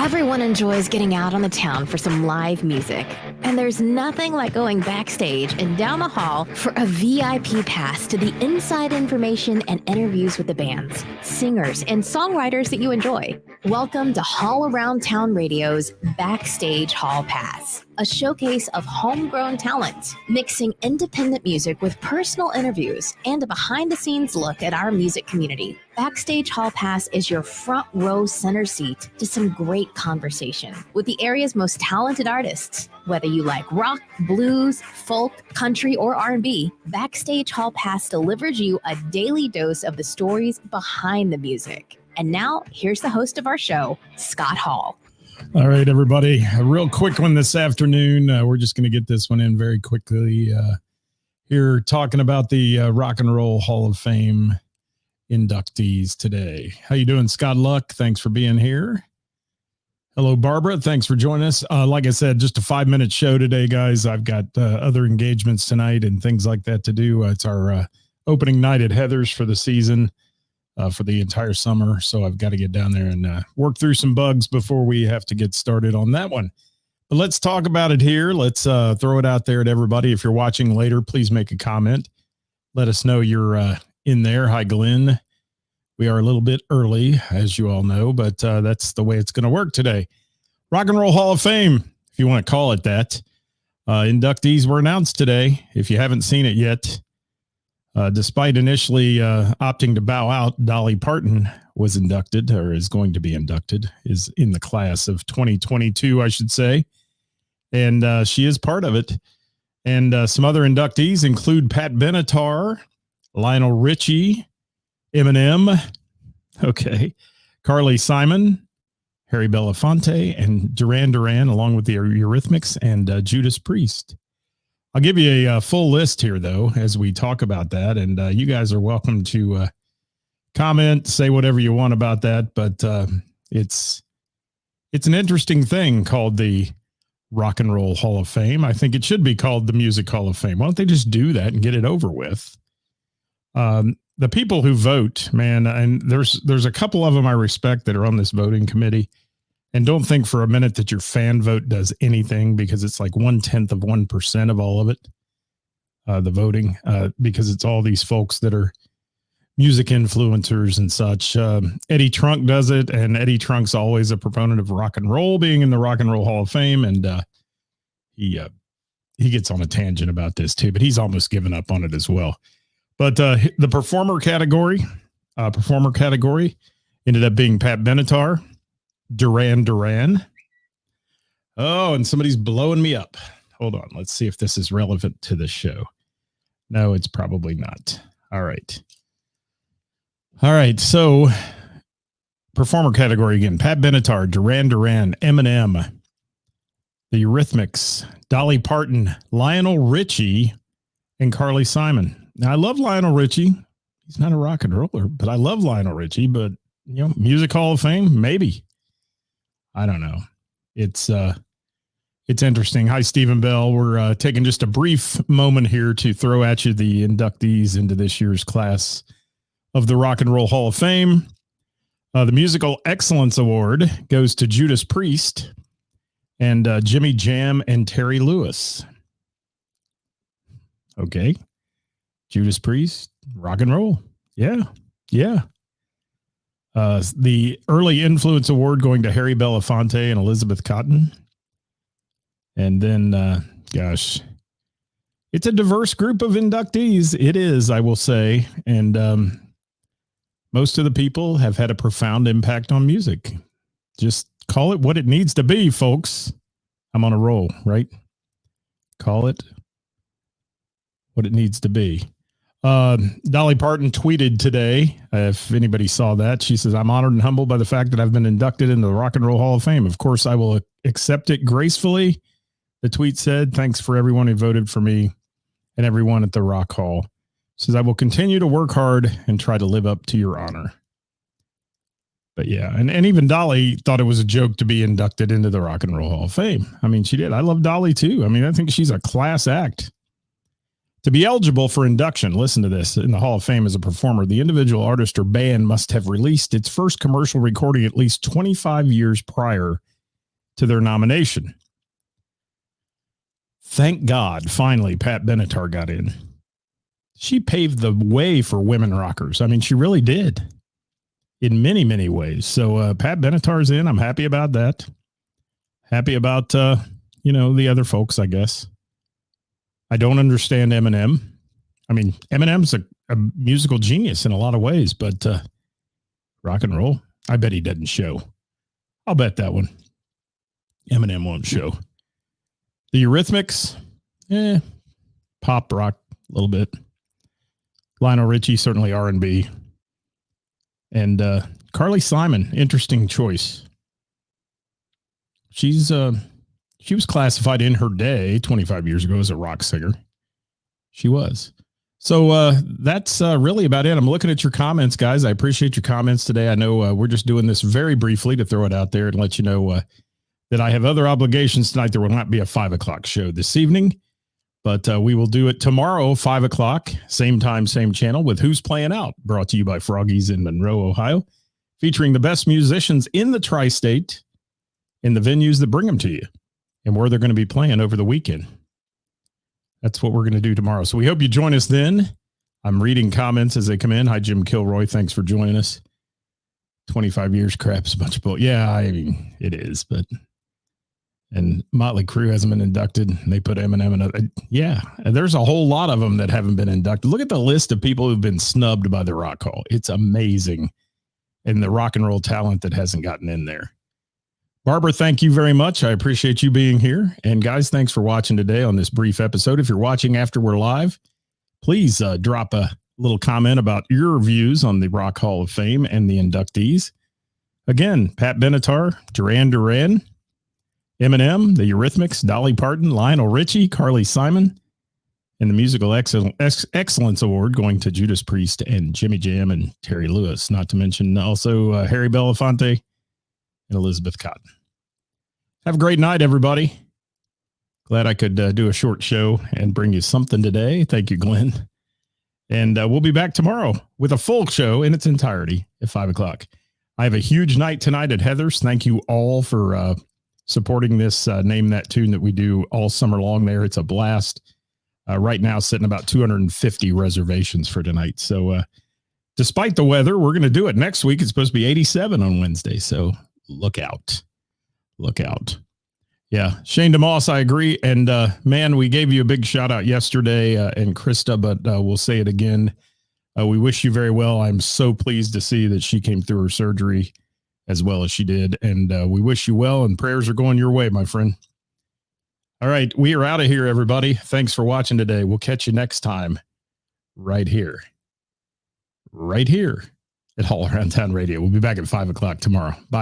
Everyone enjoys getting out on the town for some live music. And there's nothing like going backstage and down the hall for a VIP pass to the inside information and interviews with the bands, singers, and songwriters that you enjoy. Welcome to Hall Around Town Radio's Backstage Hall Pass, a showcase of homegrown talent, mixing independent music with personal interviews and a behind-the-scenes look at our music community. Backstage Hall Pass is your front row center seat to some great conversation with the area's most talented artists. Whether you like rock, blues, folk, country, or R&B, Backstage Hall Pass delivers you a daily dose of the stories behind the music. And now, here's the host of our show, Scott Hall. All right, everybody. A real quick one this afternoon. We're just going to get this one in very quickly. Here talking about the Rock and Roll Hall of Fame inductees today. How you doing, Scott Luck? Thanks for being here. Hello, Barbara. Thanks for joining us. Like I said, just a 5-minute show today, guys. I've got other engagements tonight and things like that to do. It's our opening night at Heather's for the season, for the entire summer. So I've got to get down there and work through some bugs before we have to get started on that one. But let's talk about it here. Let's throw it out there to everybody. If you're watching later, please make a comment. Let us know you're in there. Hi, Glenn. We are a little bit early, as you all know, but that's the way it's going to work today. Rock and Roll Hall of Fame, if you want to call it that. Inductees were announced today. If you haven't seen it yet, despite initially opting to bow out, Dolly Parton was inducted, or is going to be inducted, is in the class of 2022, I should say. And she is part of it. And some other inductees include Pat Benatar, Lionel Richie, Eminem, okay, Carly Simon, Harry Belafonte, and Duran Duran, along with the Eurythmics and Judas Priest. I'll give you a full list here, though, as we talk about that, and you guys are welcome to comment, say whatever you want about that, but it's an interesting thing called the Rock and Roll Hall of Fame. I think it should be called the Music Hall of Fame. Why don't they just do that and get it over with? The people who vote, man, and there's a couple of them I respect that are on this voting committee, and don't think for a minute that your fan vote does anything, because it's like 0.1% of all of it, the voting, because it's all these folks that are music influencers and such. Eddie Trunk does it, and Eddie Trunk's always a proponent of rock and roll being in the Rock and Roll Hall of Fame, and he gets on a tangent about this too, but he's almost given up on it as well. But the performer category ended up being Pat Benatar, Duran Duran. Oh, and somebody's blowing me up. Hold on. Let's see if this is relevant to the show. No, it's probably not. All right. So performer category again, Pat Benatar, Duran Duran, Eminem, the Eurythmics, Dolly Parton, Lionel Richie, and Carly Simon. Now, I love Lionel Richie. He's not a rock and roller, but I love Lionel Richie. But, you know, Music Hall of Fame, maybe. I don't know. It's interesting. Hi, Stephen Bell. We're taking just a brief moment here to throw at you the inductees into this year's class of the Rock and Roll Hall of Fame. The Musical Excellence Award goes to Judas Priest and Jimmy Jam and Terry Lewis. Okay. Judas Priest, rock and roll. Yeah. The Early Influence Award going to Harry Belafonte and Elizabeth Cotten. And then, gosh, it's a diverse group of inductees. It is, I will say. And most of the people have had a profound impact on music. Just call it what it needs to be, folks. I'm on a roll, right? Call it what it needs to be. Dolly Parton tweeted today, if anybody saw that, she says, "I'm honored and humbled by the fact that I've been inducted into the Rock and Roll Hall of Fame. Of course, I will accept it gracefully." The tweet said, "Thanks for everyone who voted for me and everyone at the Rock Hall." Says, "I will continue to work hard and try to live up to your honor." But yeah, and even Dolly thought it was a joke to be inducted into the Rock and Roll Hall of Fame. I mean, she did. I love Dolly too. I mean, I think she's a class act. To be eligible for induction, listen to this, in the Hall of Fame as a performer, the individual artist or band must have released its first commercial recording at least 25 years prior to their nomination. Thank God, finally, Pat Benatar got in. She paved the way for women rockers. I mean, she really did in many, many ways. So Pat Benatar's in. I'm happy about that. Happy about, the other folks, I guess. I don't understand Eminem. I mean, Eminem's a musical genius in a lot of ways, but rock and roll, I bet he doesn't show. I'll bet that one. Eminem won't show. The Eurythmics, pop rock a little bit. Lionel Richie, certainly R&B. And Carly Simon, interesting choice. She was classified in her day 25 years ago as a rock singer. She was. So that's really about it. I'm looking at your comments, guys. I appreciate your comments today. I know we're just doing this very briefly to throw it out there and let you know that I have other obligations tonight. There will not be a 5 o'clock show this evening, but we will do it tomorrow, 5 o'clock, same time, same channel, with Who's Playing Out, brought to you by Froggies in Monroe, Ohio, featuring the best musicians in the tri-state in the venues that bring them to you and where they're going to be playing over the weekend. That's what we're going to do tomorrow. So we hope you join us then. I'm reading comments as they come in. Hi, Jim Kilroy. Thanks for joining us. 25 years, crap's a bunch of bull. Yeah, I mean, it is, but... And Motley Crue hasn't been inducted. They put Eminem in. Yeah, there's a whole lot of them that haven't been inducted. Look at the list of people who've been snubbed by the Rock Hall. It's amazing. And the rock and roll talent that hasn't gotten in there. Barbara, thank you very much. I appreciate you being here. And guys, thanks for watching today on this brief episode. If you're watching after we're live, please drop a little comment about your views on the Rock Hall of Fame and the inductees. Again, Pat Benatar, Duran Duran, Eminem, the Eurythmics, Dolly Parton, Lionel Richie, Carly Simon, and the Musical Excellence Award going to Judas Priest and Jimmy Jam and Terry Lewis, not to mention also Harry Belafonte and Elizabeth Cotton. Have a great night, everybody. Glad I could do a short show and bring you something today. Thank you, Glenn. And we'll be back tomorrow with a full show in its entirety at 5 o'clock. I have a huge night tonight at Heather's. Thank you all for supporting this Name That Tune that we do all summer long there. It's a blast. Right now, sitting about 250 reservations for tonight. So despite the weather, we're going to do it next week. It's supposed to be 87 on Wednesday. So look out. Look out. Yeah. Shane DeMoss, I agree. And man, we gave you a big shout out yesterday and Krista, but we'll say it again. We wish you very well. I'm so pleased to see that she came through her surgery as well as she did. And we wish you well, and prayers are going your way, my friend. All right. We are out of here, everybody. Thanks for watching today. We'll catch you next time right here at All Around Town Radio. We'll be back at 5 o'clock tomorrow. Bye.